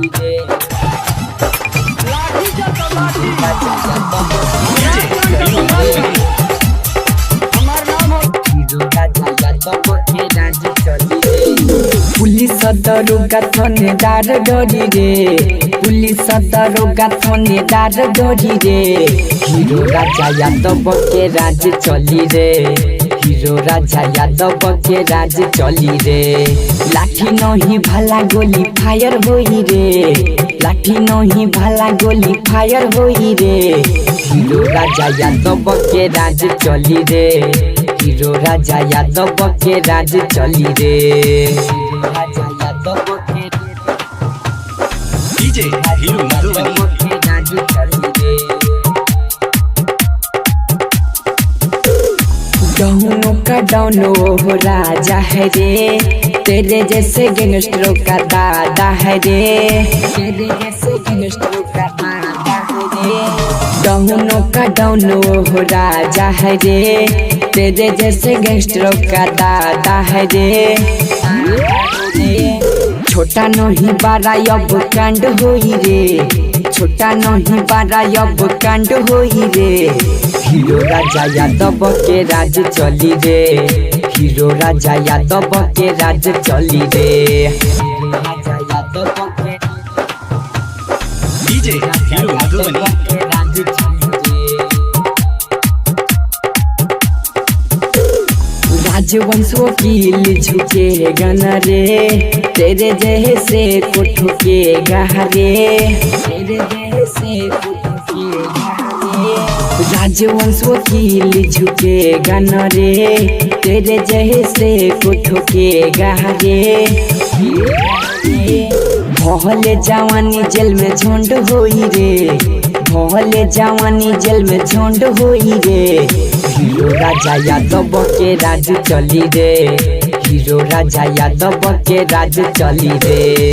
चली रे। पुलिस दरोगा थानेदार डरी रे, पुलिस दरोगा थानेदार डरी रे। हीरो राजा यादव के राज चली रे, हीरो राजा यादव के राज चली रे। लाठी नहीं भला गोली फायर होई रे, लाठी नहीं भला गोली फायर होई रे। हीरो राजा यादव के राज चली रे, हीरो राजा यादव के राज चली रे। राजा यादव के डीजे हीरो मधुबनी राज चली रे। डाउनों का डाउनो हो राजा है रे, तेरे जैसे गैंगस्टरों का दादा है रे, तेरे जैसे गैंगस्टरों का दादा है रे। डाउनों का डाउनो हो राजा है रे, तेरे जैसे गैंगस्टरों का दादा है रे। छोटा नहीं बड़ा अब कांड होई रे, छोटा नहीं बड़ा अब कांड होई रे। हीरो राजा यादव के राज चली रे, हीरो राजा यादव के राज चली रे। राजा यादव के डीजे हीरो मधुबनी के राज चली रे। राजवंश वकील झुके गना रे, तेरे जैसे को ठुकेगा रे, तेरे जैसे को ठुकेगा रे। राजवंश वकील झुकेगा न रे, तेरे जैसे को ठुकेगा रे। भले जवानी जेल में झुंड होई रे, भले जवानी जेल में झुंड होई रे। हीरो राजा यादव के राज चली रे, हीरो राजा यादव के राज चली रे।